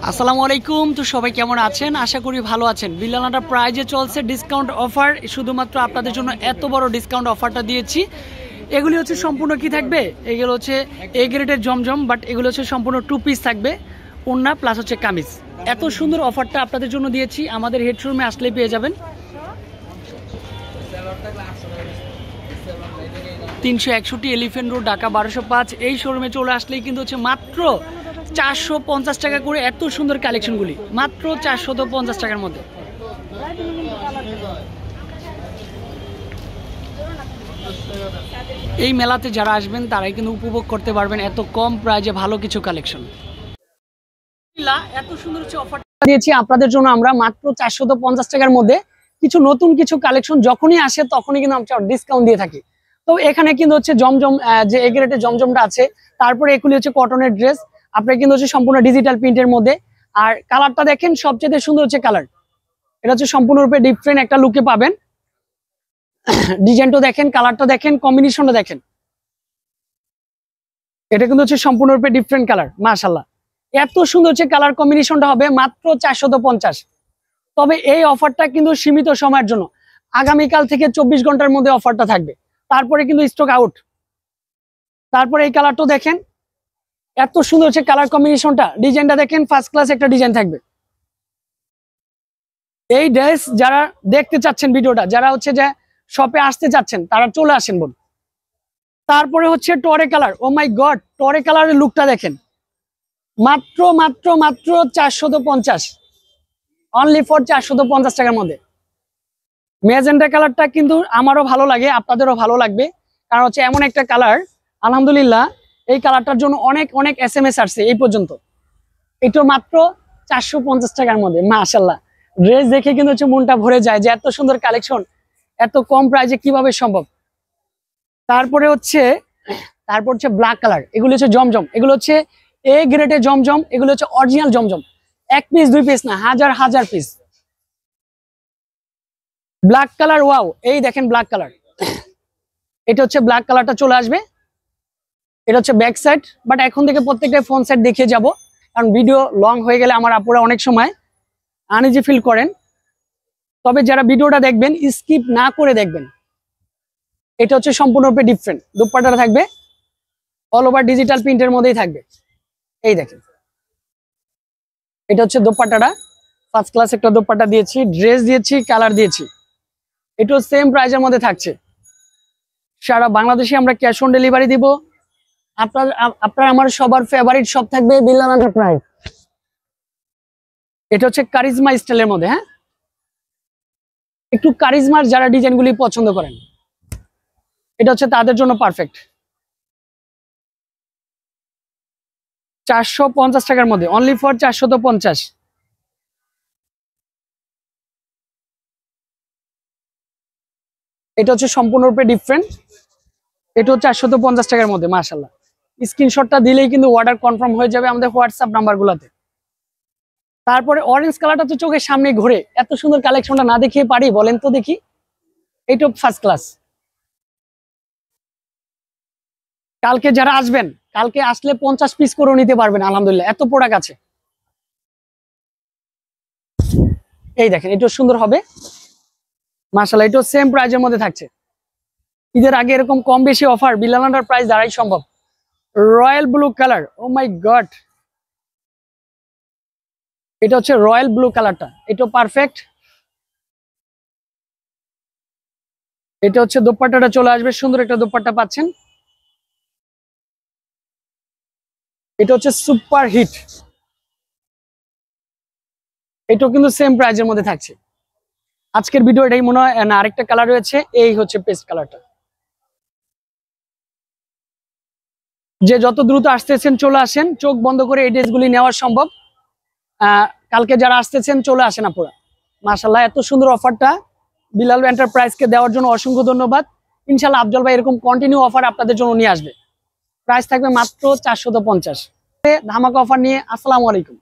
আসসালামু আলাইকুম। তো সবাই কেমন আছেন? আশা করি ভালো আছেন। বিল্লাল প্রাইজে চলছে ডিসকাউন্ট অফার। শুধুমাত্র আপনাদের জন্য এত বড় ডিসকাউন্ট অফারটা দিয়েছি। এগুলি হচ্ছে সম্পূর্ণ কি থাকবে, এগুলো হচ্ছে এ গ্রেডের জমজম, বাট এগুলো হচ্ছে সম্পূর্ণ 2 পিস থাকবে, ওড়না প্লাস হচ্ছে কামিজ। এত সুন্দর অফারটা আপনাদের জন্য দিয়েছি, আমাদের হেডশোরুমে আসলেই পেয়ে যাবেন। 361 এলিফেন্ট রোড, ঢাকা 1205। এই শোরুমে চলে আসলেই কিন্তু হচ্ছে মাত্র 450 টাকা করে এত সুন্দর কালেকশনগুলি, মাত্র 450 টাকার মধ্যে। এই মেলাতে যারা আসবেন তারাই কিন্তু উপভোগ করতে পারবেন এত কম প্রাইজে ভালো কিছু কালেকশন। এত সুন্দর হচ্ছে অফার দিয়েছি আপনাদের জন্য আমরা মাত্র 450 টাকার মধ্যে। কিছু নতুন কিছু কালেকশন যখনই আসে তখনই কিন্তু আমরা ডিসকাউন্ট দিয়ে থাকি। তো এখানে কিন্তু হচ্ছে জমজম, যে এ গ্রেডের জমজমটা আছে, তারপরে এগুলি হচ্ছে কটনের ড্রেস, আপনার কিন্তু হচ্ছে সম্পূর্ণ ডিজিটাল প্রিন্টের মধ্যে। আর কালারটা দেখেন, সবচেয়ে সুন্দর হচ্ছে কালার, এটা হচ্ছে সম্পূর্ণরূপে ডিফারেন্ট একটা লুকে পাবেন। ডিজাইনটা দেখেন, কালারটা দেখেন, কম্বিনেশনটা দেখেন, এটা কিন্তু হচ্ছে সম্পূর্ণরূপে ডিফারেন্ট কালার। মাশাআল্লাহ, এত সুন্দর হচ্ছে কালার কম্বিনেশনটা হবে মাত্র 450। তবে এই অফারটা কিন্তু সীমিত সময়ের জন্য, আগামীকাল থেকে 24 ঘন্টার মধ্যে অফারটা থাকবে, তারপরে কিন্তু স্টক আউট। তারপরে এই কালারটা দেখেন, এত সুন্দর হচ্ছে কালার কম্বিনেশনটা, ডিজাইনটা দেখেন, ফার্স্ট ক্লাস একটা ডিজাইন থাকবে। এই ড্রেস যারা দেখতে চাচ্ছেন ভিডিওটা, যারা হচ্ছে যে শপে আসতে চাচ্ছেন তারা চলে আসেন বোন। তারপরে হচ্ছে টরে কালার, ও মাই গড, টরে কালারের লুকটা দেখেন, মাত্র মাত্র মাত্র 450, অনলি ফর 450 টাকার মধ্যে। ম্যাজেন্টা কালারটা কিন্তু আমারও ভালো লাগে, আপনাদেরও ভালো লাগবে, কারণ হচ্ছে এমন একটা কালার, আলহামদুলিল্লাহ এই কালারটার জন্য অনেক অনেক SMS আসছে এই পর্যন্ত। এটা মাত্র 450 টাকার মধ্যে। মাশাআল্লাহ, ড্রেস দেখে কিন্তু হচ্ছে মনটা ভরে যায় যে এত সুন্দর কালেকশন এত কম প্রাইসে কিভাবে সম্ভব। তারপর হচ্ছে ব্ল্যাক কালার, এগুলো হচ্ছে জমজম, এগুলো হচ্ছে এ গ্রেডের জমজম, এগুলো হচ্ছে অরিজিনাল জমজম, 1 পিস 2 পিস না, হাজার হাজার পিস। ব্ল্যাক কালার, ওয়াও, এই দেখেন ব্ল্যাক কালার, এটা হচ্ছে ব্ল্যাক কালারটা চলে আসবে। এটা হচ্ছে ব্যাক সাইড, বাট এখন থেকে প্রত্যেকটা ফ্রন্ট সাইড দেখিয়ে যাব, কারণ ভিডিও লং হয়ে গেলে আমার আপুরা অনেক সময় আনইজি ফিল করেন। তবে যারা ভিডিওটা দেখবেন স্কিপ না করে দেখবেন। এটা হচ্ছে সম্পূর্ণরূপে ডিফারেন্ট, দুপাট্টাটা থাকবে অল ওভার ডিজিটাল প্রিন্টের মধ্যেই থাকবে। এই দেখেন, এটা হচ্ছে দোপাট্টাটা, ফার্স্ট ক্লাস একটা দোপাট্টা দিয়েছি, ড্রেস দিয়েছি, কালার দিয়েছি। এটাও সেম প্রাইজের মধ্যে থাকছে। সারা বাংলাদেশে আমরা ক্যাশ অন ডেলিভারি দিব। আপনার আমার সবার ফেভারিট শপ থাকবে বিল্লাল এন্টারপ্রাইজ। এটা হচ্ছে কারিজমা স্টাইলের মধ্যে, হ্যাঁ, একটু কারিজমার যারা ডিজাইনগুলি পছন্দ করেন, এটা হচ্ছে তাদের জন্য পারফেক্ট। 450 টাকার মধ্যে, অনলি ফর 450। এটা হচ্ছে সম্পূর্ণরূপে ডিফারেন্ট, এটা হচ্ছে 450 টাকার মধ্যে। মাশাআল্লাহ, স্ক্রিনশটটা দিলেই কিন্তু অর্ডার কনফার্ম হয়ে যাবে আমাদের হোয়াটসঅ্যাপ নাম্বারগুলোতে। তারপরে অরেঞ্জ কালারটা তো চোখের সামনে ঘুরে, এত সুন্দর কালেকশনটা না দেখিয়ে পারি বলেন তো দেখি। এটা ফার্স্ট ক্লাস। কালকে যারা আসবেন, কালকে আসলে 50 পিস করেও নিতে পারবেন, আলহামদুলিল্লাহ এত প্রোডাক্ট আছে। এই দেখেন, এটা সুন্দর হবে মাশাআল্লাহ, এটা সেম প্রাইজের মধ্যে থাকছে। ঈদের আগে এরকম কম বেশি অফার বিল্লাল এন্টারপ্রাইজ দ্বারাই সম্ভব। রয়্যাল ব্লু কালার, ও মাই গড, এটা হচ্ছে রয়্যাল ব্লু কালারটা, এটা পারফেক্ট। এটা হচ্ছে দোপাট্টাটা চলে আসবে, সুন্দর একটা দোপাট্টা পাচ্ছেন। এটা হচ্ছে সুপার হিট, এটাও কিন্তু সেম প্রাইজের মধ্যে থাকছে। আজকের ভিডিও এটাই মনে হয় না, আরেকটা কালার রয়েছে, এই হচ্ছে পেস্ট কালারটা। যে যত দ্রুত আসতেছেন চলে আসেন, চোখ বন্ধ করে এই ড্রেসগুলি নেওয়া সম্ভব। কালকে যারা আসতেছেন চলে আসেন আপুরা। মাশাআল্লাহ, এত সুন্দর অফারটা বিল্লাল এন্টারপ্রাইজকে দেওয়ার জন্য অসংখ্য ধন্যবাদ। ইনশাআল্লাহ আফজল ভাই এরকম কন্টিনিউ অফার আপনাদের জন্য নিয়ে আসবে। প্রাইস থাকবে মাত্র 450। ধামাকা অফার নিয়ে আসসালামু আলাইকুম।